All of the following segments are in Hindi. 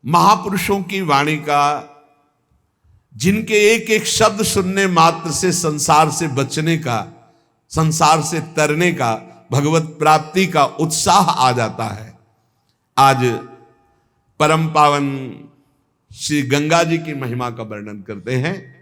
महापुरुषों की वाणी का, जिनके एक एक शब्द सुनने मात्र से संसार से बचने का, संसार से तरने का, भगवत प्राप्ति का उत्साह आ जाता है। आज परम पावन श्री गंगा जी की महिमा का वर्णन करते हैं।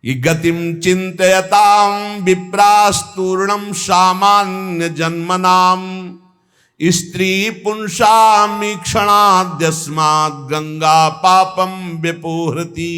ये गतिम चिंतयताम विप्रास्तूर्णम सामान्य जन्मनाम स्त्री पुंसामीक्षणाद्यस्मात् गंगा पापम व्यपोहृति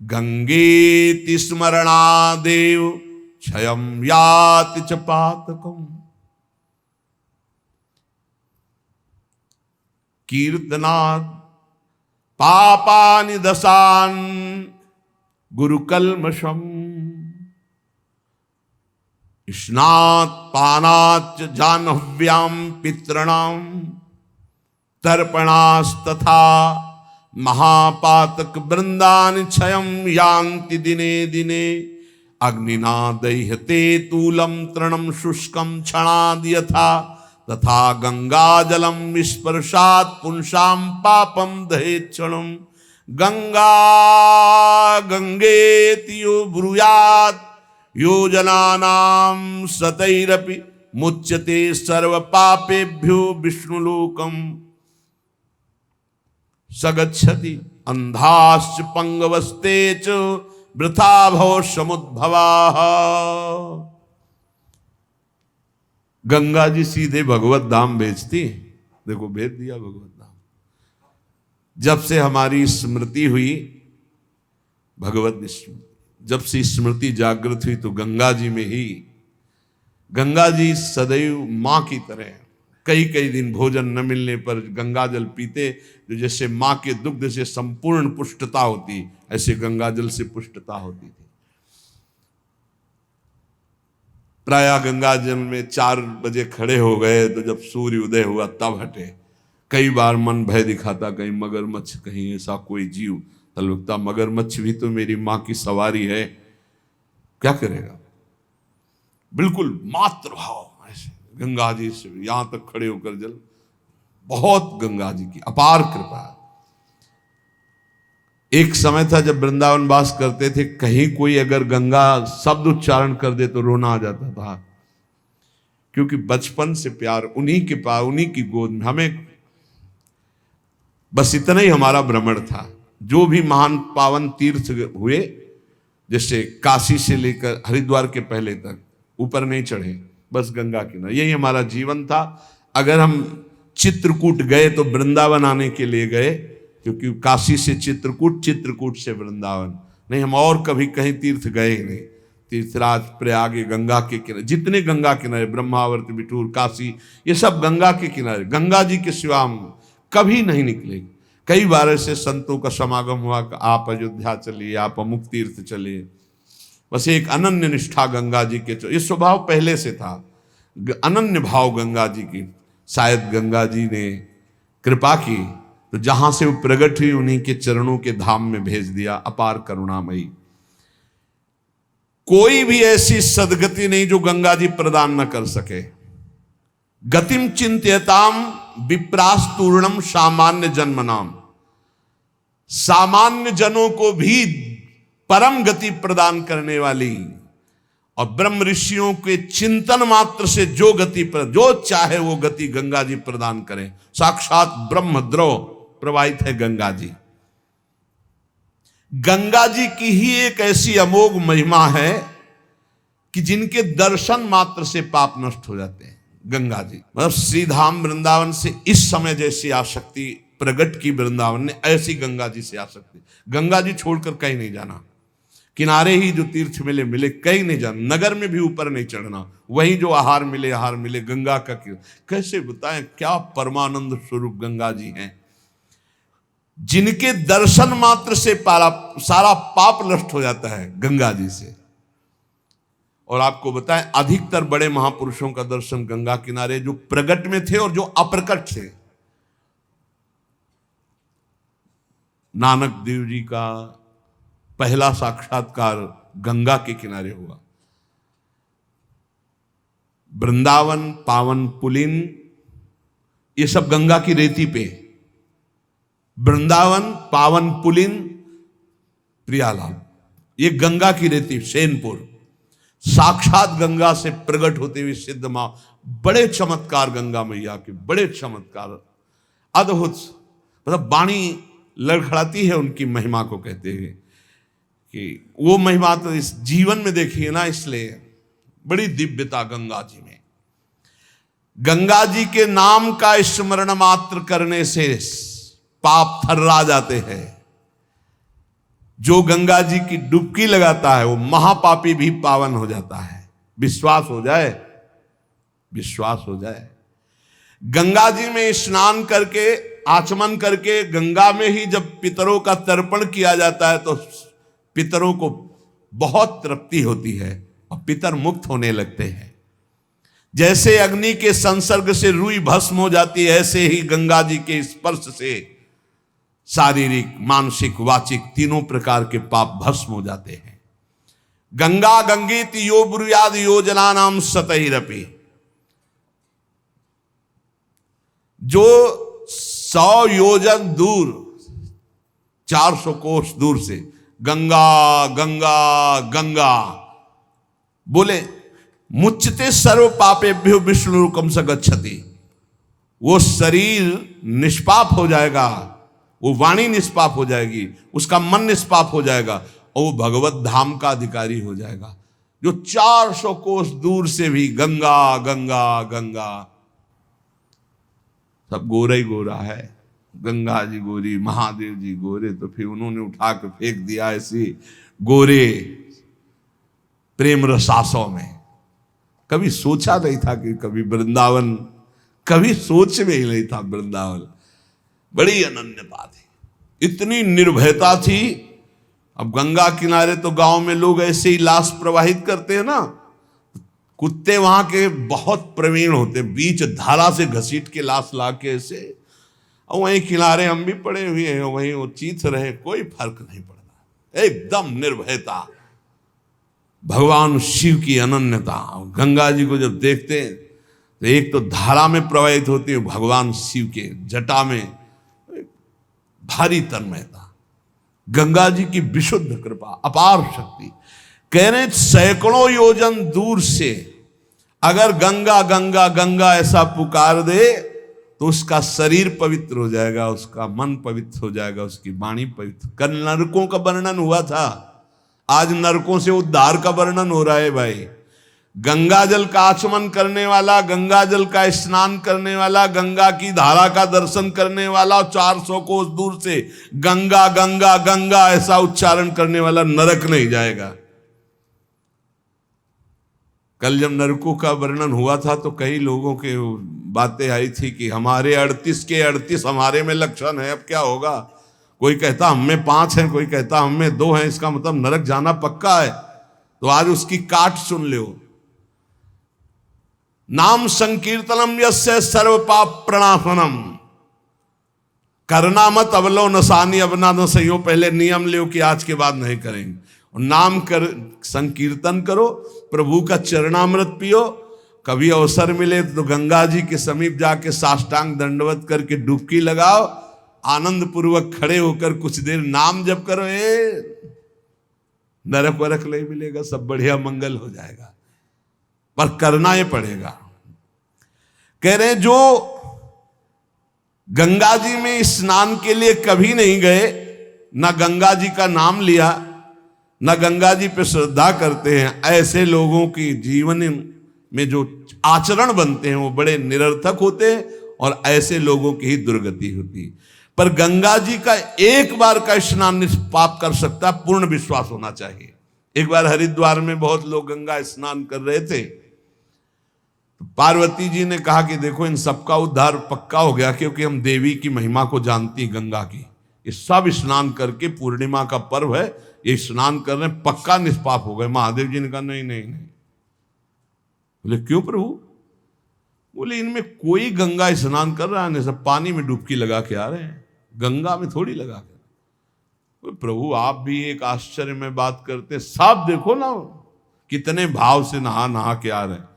गंगेति स्मरणादेव क्षयं याति च पातकम्। कीर्तनात् पापानि दशान् गुरुकल्मषम् स्नात् पानात् जाह्नव्यां पितॄणां तर्पणास्तथा महापातक वृंदानि क्षयं यान्ति दिने दिने अग्निना दह्यते तूलं तृणं शुष्कं क्षणाद् यथा तथा गंगाजलं स्पर्शात् पुंसां पापं दहेत् क्षणं गंगा गंगेति यो ब्रूयात् यो जनानां सतैरपि मुच्यते सर्व पापेभ्यो विष्णुलोकम् सगच्छति अंधाश्च पंगवस्ते च वृथा भव समुद्भवाः। गंगा जी सीधे भगवत धाम भेजती। देखो भेज दिया भगवत धाम। जब से हमारी स्मृति हुई, भगवत स्मृति, जब से स्मृति जागृत हुई तो गंगा जी में ही, गंगा जी सदैव मां की तरह, कई कई दिन भोजन न मिलने पर गंगा जल पीते, जो जैसे मां के दुग्ध से संपूर्ण पुष्टता होती, ऐसे गंगा जल से पुष्टता होती थी। प्रायः गंगा जल में 4 बजे खड़े हो गए तो जब सूर्य उदय हुआ तब हटे। कई बार मन भय दिखाता, कहीं मगरमच्छ, कहीं ऐसा कोई जीव, तब लगता मगरमच्छ भी तो मेरी मां की सवारी है, क्या करेगा। बिल्कुल मातृभाव ऐसे गंगा जी से यहां तक खड़े होकर जल, बहुत गंगा जी की अपार कृपा। एक समय था जब वृंदावन वास करते थे, कहीं कोई अगर गंगा शब्द उच्चारण कर दे तो रोना आ जाता था, क्योंकि बचपन से प्यार उन्हीं के पास, उन्हीं की गोद में। हमें बस इतना ही हमारा भ्रमण था। जो भी महान पावन तीर्थ हुए, जैसे काशी से लेकर हरिद्वार के पहले तक, ऊपर नहीं चढ़े, बस गंगा किनारे, यही हमारा जीवन था। अगर हम चित्रकूट गए तो वृंदावन आने के लिए गए, क्योंकि काशी से चित्रकूट, चित्रकूट से वृंदावन नहीं, हम और कभी कहीं तीर्थ गए नहीं। तीर्थराज, प्रयाग, गंगा के किनारे, जितने गंगा किनारे, ब्रह्मावर्त, बिठूर, काशी, ये सब गंगा के किनारे। गंगा जी के सिवा हम कभी नहीं निकले। कई बार ऐसे संतों का समागम हुआ कि आप अयोध्या चलिए, आप अमुक तीर्थ चलिए। बस एक अनन्य निष्ठा गंगा जी के, ये स्वभाव पहले से था, अनन्य भाव गंगा जी की। शायद गंगा जी ने कृपा की तो जहां से वो प्रकट हुई उन्हीं के चरणों के धाम में भेज दिया। अपार करुणामयी, कोई भी ऐसी सदगति नहीं जो गंगा जी प्रदान न कर सके। गतिम चिंत्यताम विप्रास्तूर्णम सामान्य जन्मनाम, सामान्य जनों को भी परम गति प्रदान करने वाली, और ब्रह्म ऋषियों के चिंतन मात्र से जो गति पर, जो चाहे वो गति गंगा जी प्रदान करें। साक्षात ब्रह्म द्रव प्रवाहित है गंगा जी। गंगा जी की ही एक ऐसी अमोघ महिमा है कि जिनके दर्शन मात्र से पाप नष्ट हो जाते हैं। गंगा जी मतलब श्रीधाम वृंदावन से इस समय जैसी आसक्ति प्रगट की वृंदावन ने, ऐसी गंगा जी से आसक्ति। गंगा जी छोड़कर कहीं नहीं जाना, किनारे ही जो तीर्थ मिले मिले, कहीं नहीं जाना, नगर में भी ऊपर नहीं चढ़ना, वहीं जो आहार मिले आहार मिले। गंगा का कैसे बताएं, क्या परमानंद स्वरूप गंगा जी हैं, जिनके दर्शन मात्र से सारा पाप नष्ट हो जाता है गंगा जी से। और आपको बताएं, अधिकतर बड़े महापुरुषों का दर्शन गंगा किनारे, जो प्रगट में थे और जो अप्रकट थे। नानक देव जी का पहला साक्षात्कार गंगा के किनारे हुआ। वृंदावन, पावन पुलिन, ये सब गंगा की रेती पे। वृंदावन, पावन पुलिन, प्रियालाल, ये गंगा की रेती, सेनपुर, साक्षात गंगा से प्रकट होते हुए सिद्ध मां, बड़े चमत्कार गंगा मैया के, बड़े चमत्कार, अद्भुत, मतलब वाणी लड़खड़ाती है उनकी महिमा को, कहते हैं कि वो महिमा तो इस जीवन में देखिए ना, इसलिए बड़ी दिव्यता गंगा जी में। गंगा जी के नाम का स्मरण मात्र करने से पाप थर्रा जाते हैं। जो गंगा जी की डुबकी लगाता है वो महापापी भी पावन हो जाता है। विश्वास हो जाए, विश्वास हो जाए। गंगा जी में स्नान करके, आचमन करके, गंगा में ही जब पितरों का तर्पण किया जाता है तो पितरों को बहुत तृप्ति होती है और पितर मुक्त होने लगते हैं। जैसे अग्नि के संसर्ग से रुई भस्म हो जाती है, ऐसे ही गंगा जी के स्पर्श से शारीरिक, मानसिक, वाचिक तीनों प्रकार के पाप भस्म हो जाते हैं। गंगा गंगेति यो ब्रूयाद योजना नाम सतैरपि, जो 100 योजन दूर, 400 कोस दूर से गंगा गंगा गंगा बोले, मुच्यते सर्व पापेभ्यो विष्णुरुकम स गच्छति, वो शरीर निष्पाप हो जाएगा, वो वाणी निष्पाप हो जाएगी, उसका मन निष्पाप हो जाएगा और वो भगवत धाम का अधिकारी हो जाएगा। जो 400 कोस दूर से भी गंगा गंगा गंगा, सब गोरा ही गोरा है। गंगा जी गोरी, महादेव जी गोरे, तो फिर उन्होंने उठा के फेंक दिया ऐसी गोरे प्रेम रसासों में। कभी सोचा नहीं था कि कभी वृंदावन, कभी सोच में ही नहीं था वृंदावन। बड़ी अनन्यता थी, इतनी निर्भयता थी। अब गंगा किनारे तो गांव में लोग ऐसे ही लाश प्रवाहित करते हैं ना, कुत्ते वहां के बहुत प्रवीण होते, बीच धारा से घसीट के लाश ला के ऐसे, और वहीं किनारे हम भी पड़े हुए हैं, वहीं वो चीथ रहे, कोई फर्क नहीं पड़ता, एकदम निर्भयता। भगवान शिव की अनन्यता। गंगा जी को जब देखते हैं तो एक तो धारा में प्रवाहित होती है, भगवान शिव के जटा में भारी तन्मयता। गंगा जी की विशुद्ध कृपा, अपार शक्ति। कह रहे सैकड़ों योजन दूर से अगर गंगा गंगा गंगा ऐसा पुकार दे तो उसका शरीर पवित्र हो जाएगा, उसका मन पवित्र हो जाएगा, उसकी वाणी पवित्र। कल नरकों का वर्णन हुआ था, आज नरकों से उद्धार का वर्णन हो रहा है भाई। गंगा जल का आचमन करने वाला, गंगा जल का स्नान करने वाला, गंगा की धारा का दर्शन करने वाला, 400 कोस दूर से गंगा गंगा गंगा ऐसा उच्चारण करने वाला नरक नहीं जाएगा। कल जब नरकों का वर्णन हुआ था तो कई लोगों के बातें आई थी कि हमारे 38 के 38 हमारे में लक्षण है, अब क्या होगा। कोई कहता हम में 5 हैं, कोई कहता हम में 2 हैं, इसका मतलब नरक जाना पक्का है। तो आज उसकी काट सुन लो। नाम संकीर्तनम यस्य सर्व पाप प्रणाशनम, करना मत अवलो नसानी, अब ना न सही हो, पहले नियम लो कि आज के बाद नहीं करेंगे। और नाम कर संकीर्तन करो, प्रभु का चरणामृत पियो। कभी अवसर मिले तो गंगा जी के समीप जाके साष्टांग दंडवत करके डुबकी लगाओ, आनंद पूर्वक खड़े होकर कुछ देर नाम जप करो, नरक वरक नहीं मिलेगा, सब बढ़िया मंगल हो जाएगा। पर करना ही पड़ेगा। कह रहे जो गंगा जी में स्नान के लिए कभी नहीं गए, ना गंगा जी का नाम लिया, ना गंगा जी पे श्रद्धा करते हैं, ऐसे लोगों की जीवन में जो आचरण बनते हैं वो बड़े निरर्थक होते हैं और ऐसे लोगों की ही दुर्गति होती है। पर गंगा जी का एक बार का स्नान निष्पाप कर सकता, पूर्ण विश्वास होना चाहिए। एक बार हरिद्वार में बहुत लोग गंगा स्नान कर रहे थे, पार्वती जी ने कहा कि देखो इन सबका उद्धार पक्का हो गया, क्योंकि हम देवी की महिमा को जानती गंगा की। ये सब स्नान करके, पूर्णिमा का पर्व है, ये स्नान कर रहे पक्का निष्पाप हो गए। महादेव जी ने कहा नहीं नहीं नहीं। बोले क्यों प्रभु? बोले इनमें कोई गंगा स्नान कर रहा है नहीं, सब पानी में डुबकी लगा के आ रहे हैं, गंगा में थोड़ी लगा के। बोले प्रभु आप भी एक आश्चर्य में बात करते, सब देखो ना कितने भाव से नहा नहा के आ रहे हैं।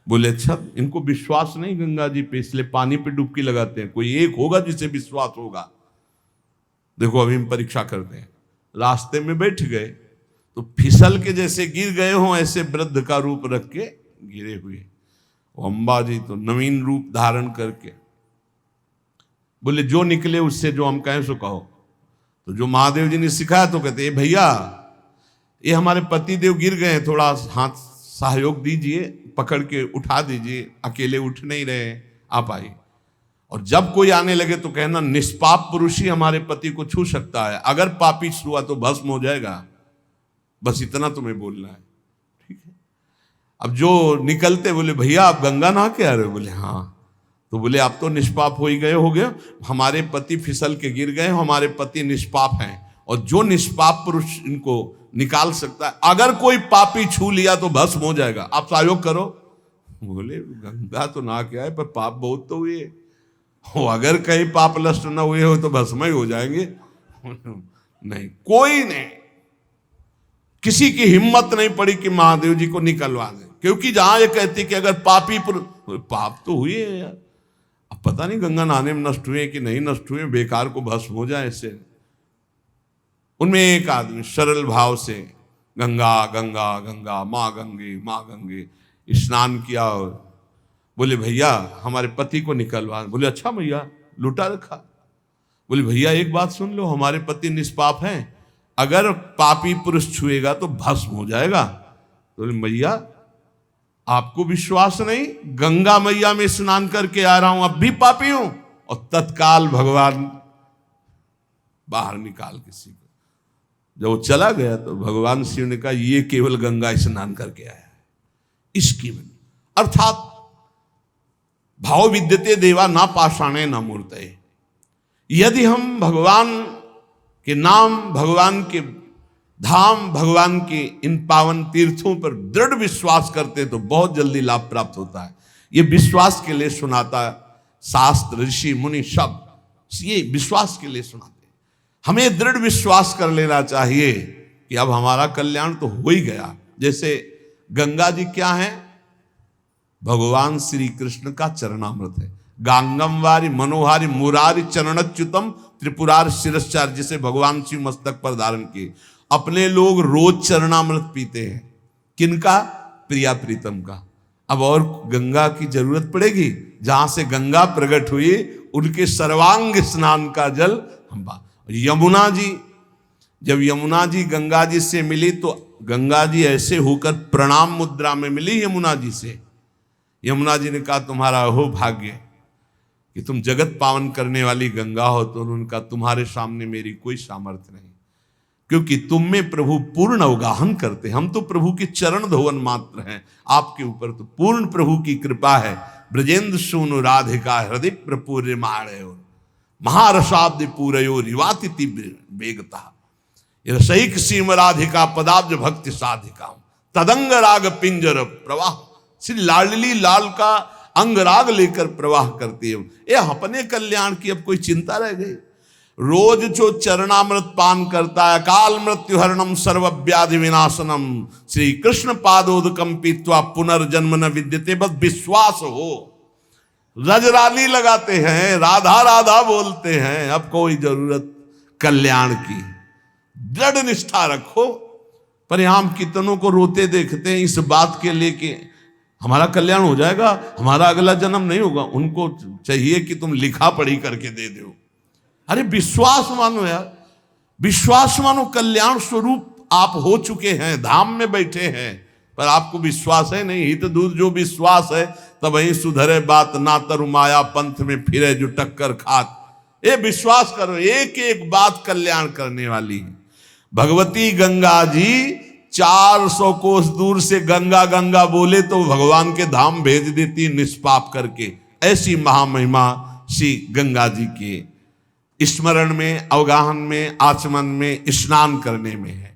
बोले अच्छा इनको विश्वास नहीं गंगा जी पे, इसलिए पानी पे डुबकी लगाते हैं, कोई एक होगा जिसे विश्वास होगा। देखो अभी हम परीक्षा करते हैं, रास्ते में बैठ गए तो फिसल के जैसे गिर गए हों ऐसे वृद्ध का रूप रख के गिरे हुए। अम्बा जी तो नवीन रूप धारण करके बोले जो निकले उससे जो हम कहें सो कहो। तो जो महादेव जी ने सिखाया तो कहते भैया ये हमारे पति देव गिर गए हैं, थोड़ा हाथ सहयोग दीजिए, पकड़ के उठा दीजिए, अकेले उठ नहीं रहे, आप आइए। और जब कोई आने लगे तो कहना निष्पाप पुरुष ही हमारे पति को छू सकता है, अगर पापी छुआ तो भस्म हो जाएगा। बस इतना तुम्हें बोलना है, ठीक है। अब जो निकलते बोले भैया आप गंगा नहा के आ रहे हो? बोले हाँ। तो बोले आप तो निष्पाप हो ही गए होगे, हमारे पति फिसल के गिर गए, हमारे पति निष्पाप हैं, और जो निष्पाप पुरुष इनको निकाल सकता है, अगर कोई पापी छू लिया तो भस्म हो जाएगा, आप सहयोग करो। बोले गंगा तो नहा के आए पर पाप बहुत तो हुए हो, अगर कहीं पाप नष्ट न हुए हो तो भस्म ही हो जाएंगे। नहीं, कोई नहीं, किसी की हिम्मत नहीं पड़ी कि महादेव जी को निकलवा दें, क्योंकि जहां ये कहती कि अगर पापी पाप तो हुए यार, अब पता नहीं गंगा नहाने में नष्ट हुए कि नहीं नष्ट हुए, बेकार को भस्म हो जाए इससे। उनमें एक आदमी सरल भाव से गंगा गंगा गंगा माँ गंगे स्नान किया और बोले भैया हमारे पति को निकलवा। बोले अच्छा भैया, लुटा रखा। बोले भैया एक बात सुन लो, हमारे पति निष्पाप हैं, अगर पापी पुरुष छुएगा तो भस्म हो जाएगा। तो बोले भैया आपको विश्वास नहीं, गंगा मैया में स्नान करके आ रहा हूं, अब भी पापी हूं। और तत्काल भगवान बाहर निकाल किसी को। जब वो चला गया तो भगवान शिव ने कहा ये केवल गंगा स्नान करके आया है, इसकी अर्थात भाव विद्यते देवा ना पाषाणे ना मूर्तये। यदि हम भगवान के नाम, भगवान के धाम, भगवान के इन पावन तीर्थों पर दृढ़ विश्वास करते तो बहुत जल्दी लाभ प्राप्त होता है। ये विश्वास के लिए सुनाता शास्त्र, ऋषि मुनि सब ये विश्वास के लिए सुनाते। हमें दृढ़ विश्वास कर लेना चाहिए कि अब हमारा कल्याण तो हो ही गया। जैसे गंगा जी क्या है? भगवान श्री कृष्ण का चरणामृत है। गांगम वारी मनोहारी मुरारी चरणच्युतम त्रिपुरार शिरश्चार, जिसे भगवान शिव मस्तक पर धारण किए। अपने लोग रोज चरणामृत पीते हैं, किनका? प्रिया प्रीतम का। अब और गंगा की जरूरत पड़ेगी? जहां से गंगा प्रकट हुई उनके सर्वांग स्नान का जल हम। यमुना जी, जब यमुना जी गंगा जी से मिली तो गंगा जी ऐसे होकर प्रणाम मुद्रा में मिली यमुना जी से। यमुना जी ने कहा तुम्हारा हो भाग्य कि तुम जगत पावन करने वाली गंगा हो। तो उनका तुम्हारे सामने मेरी कोई सामर्थ्य नहीं, क्योंकि तुम में प्रभु पूर्ण अवगाहन करते, हम तो प्रभु के चरण धोवन मात्र हैं, आपके ऊपर तो पूर्ण प्रभु की कृपा है। ब्रजेंद्र सूनु राधिका हृदय प्रपूर्य माणयो महारसाब्द पूरयो रिवाति तीव्र वेगता रसैक सीम राधिका पदाब्ज भक्ति साधिका तदंग राग पिंजर प्रवाह। श्री लाडली लाल का अंगराग लेकर प्रवाह करती है। ये अपने कल्याण की अब कोई चिंता रह गई? रोज जो चरणामृत पान करता है, काल मृत्यु हरणम सर्वव्याधि विनाशनम श्री कृष्ण पादोदकम पीत्वा पुनर्जन्म न विद्यते, बस विश्वास हो। रजराली लगाते हैं, राधा राधा बोलते हैं, अब कोई जरूरत कल्याण की। दृढ़ निष्ठा रखो। पर हम कितनों को रोते देखते हैं इस बात के लिए कि हमारा कल्याण हो जाएगा, हमारा अगला जन्म नहीं होगा। उनको चाहिए कि तुम लिखा पढ़ी करके दे दो। अरे विश्वास मानो यार, विश्वास मानो। कल्याण स्वरूप आप हो चुके हैं, धाम में बैठे हैं, पर आपको विश्वास है नहीं। हित दूध जो विश्वास है तब वही सुधरे बात, ना तरु माया पंथ में फिरे जो टक्कर खात। ये विश्वास करो, एक एक बात कल्याण करने वाली है। भगवती गंगा जी 400 कोस दूर से गंगा गंगा बोले तो भगवान के धाम भेज देती निष्पाप करके। ऐसी महामहिमा श्री गंगा जी के स्मरण में, अवगाहन में, आचमन में, स्नान करने में है।